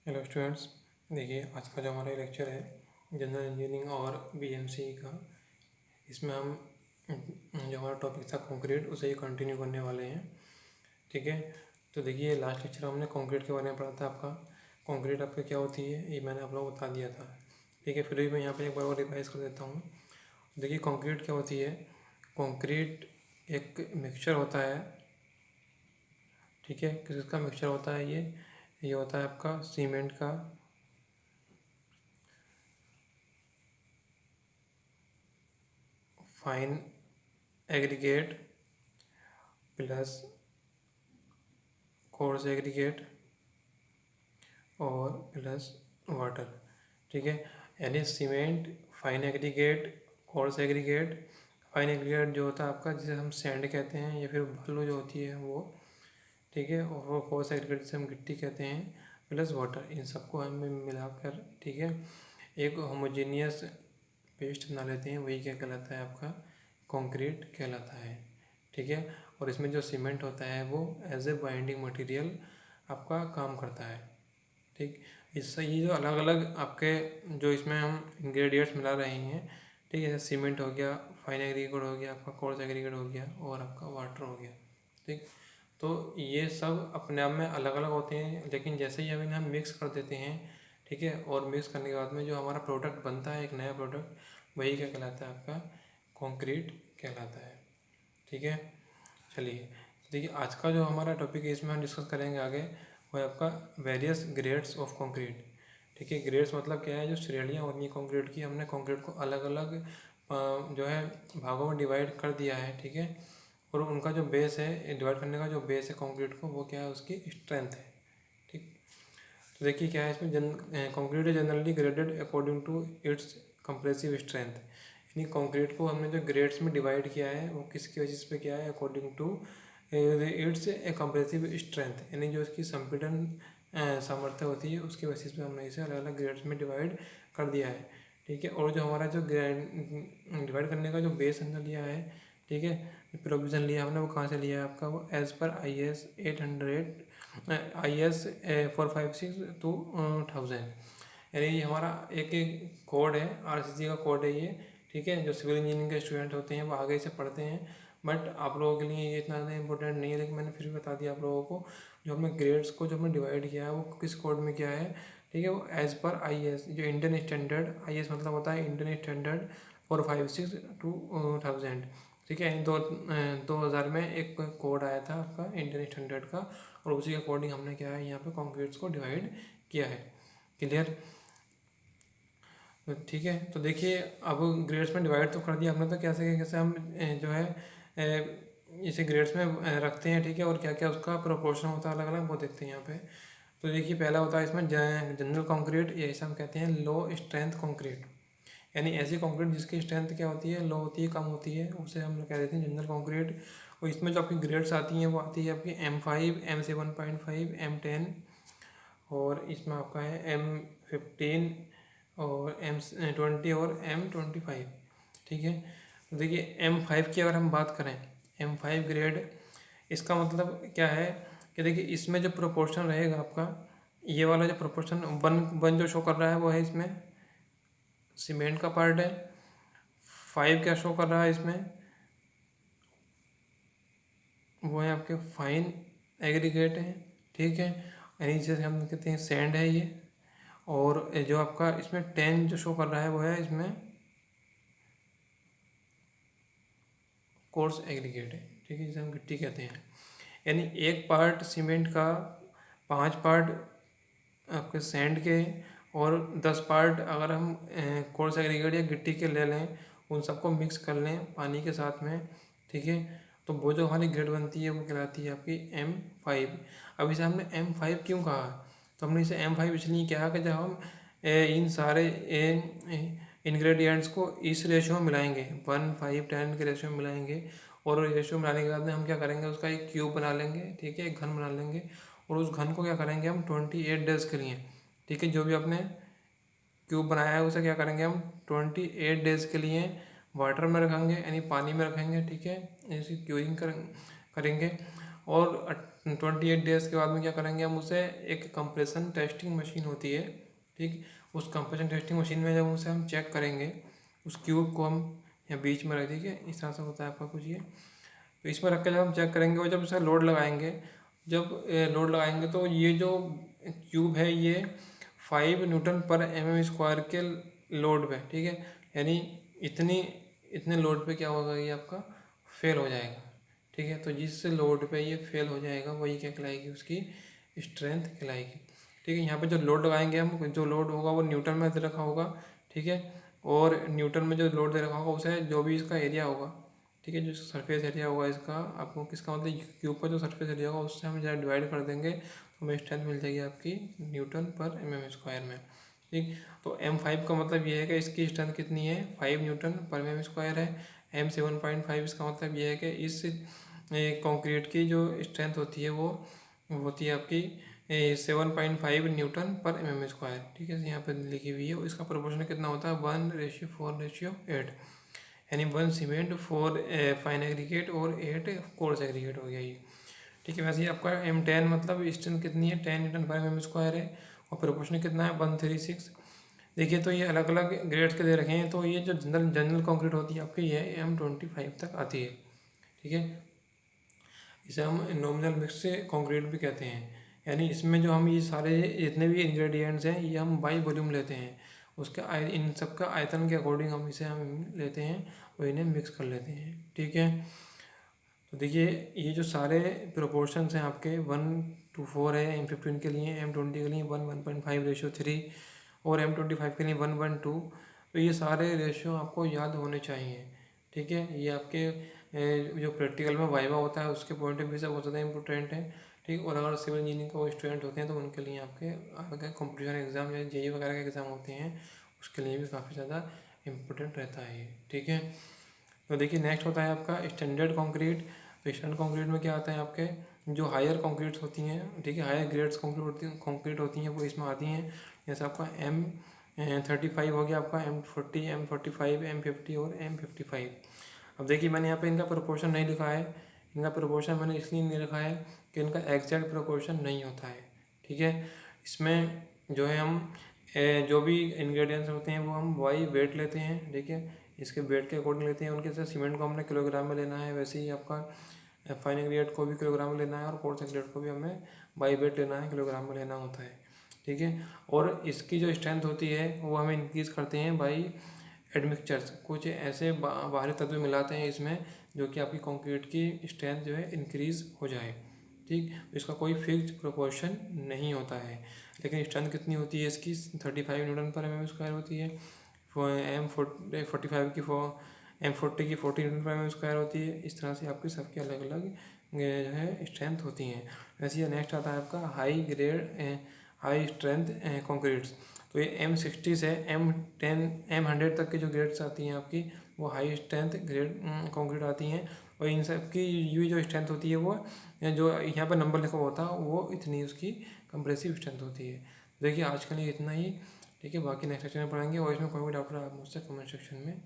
Hello students. देखिए, आज का जो हमारा लेक्चर है जनरल इंजीनियरिंग और बीएमसी का, इसमें हम जो हमारा टॉपिक था कंक्रीट, उसे ही कंटिन्यू करने वाले हैं। ठीक है। तो देखिए, लास्ट लेक्चर हमने कंक्रीट के बारे में पढ़ा था। आपका कंक्रीट आपका क्या होती है ये मैंने आप लोगों को बता दिया था। ठीक है, फिर भी मैं यहाँ पे एक बार और रिवाइज कर देता हूँ। देखिए, कंक्रीट क्या होती है। कंक्रीट एक मिक्सचर होता है। ठीक है, किसका मिक्सचर होता है ये होता है आपका सीमेंट का, fine aggregate plus coarse aggregate और प्लस वाटर। ठीक है, यानी cement, fine aggregate, coarse aggregate. Fine aggregate जो होता है आपका, जिसे हम सैंड कहते हैं, या फिर बालू जो होती है वो। ठीक है, और वो कोर्स एग्रीगेट जिसे हम गिट्टी कहते हैं, प्लस वाटर। इन सबको हम मिलाकर, ठीक है, एक होमोजेनियस पेस्ट बना लेते हैं। वही क्या कहलाता है आपका कंक्रीट कहलाता है। ठीक है, और इसमें जो सीमेंट होता है वो एज ए बाइंडिंग मटेरियल आपका काम करता है। ठीक, इससे ये जो अलग अलग आपके जो इसमें हम इंग्रेडिएंट्स मिला रहे हैं, ठीक है, जैसे सीमेंट हो गया, फाइन एग्रीगेट हो गया, आपका कोर्स एग्रीगेट हो गया, और आपका वाटर हो गया। ठीक, तो ये सब अपने आप में अलग अलग होते हैं, लेकिन जैसे ही हम इन्हें मिक्स कर देते हैं, ठीक है, और मिक्स करने के बाद में जो हमारा प्रोडक्ट बनता है, एक नया प्रोडक्ट, वही क्या कहलाता है आपका कंक्रीट कहलाता है। ठीक है, चलिए देखिए, आज का जो हमारा टॉपिक है इसमें हम डिस्कस करेंगे आगे, वो है आपका वेरियस ग्रेड्स ऑफ कंक्रीट। ठीक है, ग्रेड्स मतलब क्या है, जो श्रेणियाँ होती हैं कंक्रीट की, हमने कंक्रीट को अलग अलग जो है भागों में डिवाइड कर दिया है। ठीक है, और उनका जो बेस है, डिवाइड करने का जो बेस है कंक्रीट को, वो क्या है, उसकी स्ट्रेंथ है। ठीक, तो देखिए क्या है इसमें, concrete is generally graded according to its compressive strength. यानी कंक्रीट को हमने जो ग्रेड्स में डिवाइड किया है वो किसकी वजह पे किया है, according to its a compressive strength, यानी जो इसकी संपीड़न सामर्थ्य होती है उसकी बेसिस पे हमने इसे अलग अलग ग्रेड्स में डिवाइड कर दिया है। ठीक है, और जो हमारा जो डिवाइड करने का जो बेस हमने लिया है, ठीक है, प्रोविज़न लिया हमने, वो कहाँ से लिया है आपका, वो एज़ पर IS 800 IS 456/2000। यानी ये हमारा एक एक कोड है, RCC का कोड है ये। ठीक है, जो सिविल इंजीनियरिंग के स्टूडेंट होते हैं वो आगे से पढ़ते हैं, बट आप लोगों के लिए ये इतना ज़्यादा इंपॉर्टेंट नहीं है, लेकिन मैंने फिर भी बता दिया आप लोगों को। जो हमने ग्रेड्स को जो हमने डिवाइड किया है वो किस कोड में किया है, ठीक है, वो एज़ पर IS, जो इंडियन स्टैंडर्ड, IS मतलब होता है इंडियन स्टैंडर्ड 456/2000। ठीक है, 2000 में एक कोड आया था आपका इंडियन स्टैंडर्ड का, और उसी के अकॉर्डिंग हमने क्या है यहाँ पे कंक्रीट्स को डिवाइड किया है। क्लियर। ठीक है, तो देखिए, अब ग्रेड्स में डिवाइड तो कर दिया हमने, तो कैसे कैसे हम जो है इसे ग्रेड्स में रखते हैं। ठीक है, और क्या क्या उसका प्रोपोर्शन होता है अलग अलग, वो देखते हैं यहाँ पे। तो देखिए, पहला होता है इसमें जनरल कंक्रीट, या इसे हम कहते हैं लो स्ट्रेंथ कंक्रीट। यानी ऐसी कंक्रीट जिसकी स्ट्रेंथ क्या होती है, लो होती है, कम होती है, उसे हम लोग कह देते हैं जनरल कंक्रीट। और इसमें जो आपकी ग्रेड्स आती हैं वो आती है आपकी M5, M7.5, M10, और इसमें आपका है M15 और M20 और M25। ठीक है, तो देखिए M5 की अगर हम बात करें, M5 ग्रेड, इसका मतलब क्या है कि देखिए इसमें जो प्रोपोर्शन रहेगा आपका, ये वाला जो प्रोपोर्शन वन वन जो शो कर रहा है वो है इसमें सीमेंट का पार्ट है। 5 क्या शो कर रहा है इसमें, वो है आपके फाइन एग्रीगेट है। ठीक है, यानी जैसे हम कहते हैं सैंड है ये। और जो आपका इसमें 10 जो शो कर रहा है वो है इसमें कोर्स एग्रीगेट है। ठीक है, जिसे हम गिट्टी कहते हैं। यानी एक पार्ट सीमेंट का, 5 पार्ट आपके सैंड के, और 10 पार्ट अगर हम कोर्स एग्रीगेट या गिट्टी के ले लें, उन सबको मिक्स कर लें पानी के साथ में। ठीक है, तो वो जो हमारी ग्रेड बनती है वो कहलाती है आपकी M5। अब इसे हमने M5 क्यों कहा, तो हमने इसे M5 इसलिए कहा कि जब हम इन सारे इंग्रेडिएंट्स को इस रेशियो में मिलाएंगे, 1:5:10 के रेशियो में मिलाएंगे, और रेशियो मिलाने के बाद में हम क्या करेंगे, उसका एक क्यूब बना लेंगे। ठीक है, एक घन बना लेंगे, और उस घन को क्या करेंगे हम 28 डेज के लिए, ठीक है, जो भी आपने क्यूब बनाया है उसे क्या करेंगे हम 28 डेज के लिए वाटर में रखेंगे, यानी पानी में रखेंगे। ठीक है, ऐसी क्यूरिंग करेंगे। और 28 डेज़ के बाद में क्या करेंगे हम उसे, एक कंप्रेशन टेस्टिंग मशीन होती है, ठीक, उस कंप्रेशन टेस्टिंग मशीन में जब उसे हम चेक करेंगे, उस क्यूब को हम यहाँ बीच में रख देंगे, इस तरह से होता है आपका कुछ ये। तो इसमें रख के जब हम चेक करेंगे और जब इसे लोड लगाएंगे, जब लोड लगाएंगे तो ये जो क्यूब है ये 5 न्यूटन पर mm² के लोड पे, ठीक है, यानी इतने लोड पे क्या होगा, ये आपका फेल हो जाएगा, ठीक है। तो जिस लोड पे ये फेल हो जाएगा वही क्या कहलाएगी, उसकी स्ट्रेंथ कहलाएगी, ठीक है। यहाँ पे जो लोड लगाएंगे हम, जो लोड होगा वो न्यूटन में दे रखा होगा, ठीक है, और न्यूटन में जो लोड दे रखा होगा उसे जो भी इसका एरिया होगा, ठीक है, जो सरफेस एरिया होगा इसका, आपको किसका मतलब क्यूब का जो सरफेस एरिया होगा उससे हम जब डिवाइड कर देंगे तो हमें स्ट्रेंथ मिल जाएगी आपकी न्यूटन पर mm² में, ठीक। तो M5 का मतलब ये है कि इसकी स्ट्रेंथ कितनी है, 5 न्यूटन पर mm² है। M7.5 इसका मतलब ये है कि इस कंक्रीट की जो स्ट्रेंथ होती है वो होती है आपकी 7.5 न्यूटन पर mm², ठीक है, यहाँ पर लिखी हुई है। इसका प्रोपोर्शन कितना होता है, 1:4:8, यानी 1 सीमेंट 4 फाइन एग्रीगेट और 8 कोर्स एग्रीगेट हो गया ये, ठीक है। वैसे ही आपका M10 मतलब स्ट्रेंथ कितनी है, 10 न्यूटन पर mm² है, और प्रोपोर्शन कितना है, 1:36। देखिए तो ये अलग अलग ग्रेड्स के दे रखे हैं, तो ये जो जनरल कंक्रीट होती है आपकी ये M25 तक आती है, ठीक है। इसे हम नॉमिनल मिक्स कंक्रीट भी कहते हैं, यानी इसमें जो हम ये सारे जितने भी इंग्रेडिएंट्स हैं ये हम बाई वॉल्यूम लेते हैं, उसके इन सब का आयतन के अकॉर्डिंग हम लेते हैं और इन्हें मिक्स कर लेते हैं, ठीक है। तो देखिए ये जो सारे प्रोपोर्शंस हैं आपके 1:4 है M15 के लिए, M20 के लिए 1:1.5:3 और M25 के लिए 1:2। तो ये सारे रेशियो आपको याद होने चाहिए, ठीक है। ये आपके जो प्रैक्टिकल में वाइवा होता है उसके पॉइंट ऑफ व्यू से बहुत ज़्यादा इंपॉर्टेंट है, ठीक। और अगर सिविल इंजीनियरिंग का स्टूडेंट होते हैं तो उनके लिए आपके आगे कॉम्पिटिशन एग्ज़ाम या जेईई वगैरह के एग्ज़ाम होते हैं उसके लिए भी काफ़ी ज़्यादा इम्पोर्टेंट रहता है ये, ठीक है। तो देखिए नेक्स्ट होता है आपका स्टैंडर्ड कंक्रीट। तो स्टैंडर्ड कंक्रीट में क्या आता है, आपके जो हायर कंक्रीट्स होती हैं, ठीक है, हायर ग्रेड्स कंक्रीट होती हैं वो इसमें आती हैं। जैसे आपका M35 हो गया, आपका M40, M45, M50 और M55। अब देखिए मैंने यहाँ पे इनका प्रोपोर्शन नहीं लिखा है, इनका प्रोपोर्शन मैंने इसलिए नहीं लिखा है कि इनका एग्जैक्ट प्रोपोर्शन नहीं होता है, ठीक है। इसमें जो है हम जो भी इंग्रेडिएंट्स होते हैं वो हम बाई वेट लेते हैं, ठीक है, इसके वेट के अकॉर्डिंग लेते हैं। उनके साथ सीमेंट को हमने किलोग्राम में लेना है, वैसे ही आपका फाइन एग्रीगेट को भी किलोग्राम में लेना है और कोर्स एग्रीगेट को भी हमें बाई वेट लेना है, किलोग्राम में लेना होता है, ठीक है। और इसकी जो स्ट्रेंथ होती है वो हमें इंक्रीज़ करते हैं बाई एडमिक्सचर्स, कुछ ऐसे बाहरी तत्व मिलाते हैं इसमें जो कि आपकी कंक्रीट की स्ट्रेंथ जो है इंक्रीज़ हो जाए, ठीक। इसका कोई फिक्स्ड प्रोपोर्शन नहीं होता है, लेकिन स्ट्रेंथ कितनी होती है इसकी, 35 न्यूटन पर mm² होती है। M45 की M40 की 40 न्यूटन पर mm² होती है। इस तरह से आपकी सबकी अलग अलग जो है स्ट्रेंथ होती हैं। वैसे ये नेक्स्ट आता है आपका हाई स्ट्रेंथ कंक्रीट्स। तो ये M60 से M10 M100 तक की जो ग्रेड्स आती हैं आपकी वो हाई स्ट्रेंथ ग्रेड कंक्रीट आती हैं, और इन सब की ये जो स्ट्रेंथ होती है वो जो यहाँ पर नंबर लिखा हुआ होता है वो इतनी उसकी कंप्रेसिव स्ट्रेंथ होती है। देखिए आज के लिए इतना ही, ठीक है। बाकी नेक्स्ट सेक्शन में पढ़ेंगे, और इसमें कोई भी डाउट रहा आप मुझसे कमेंट सेक्शन में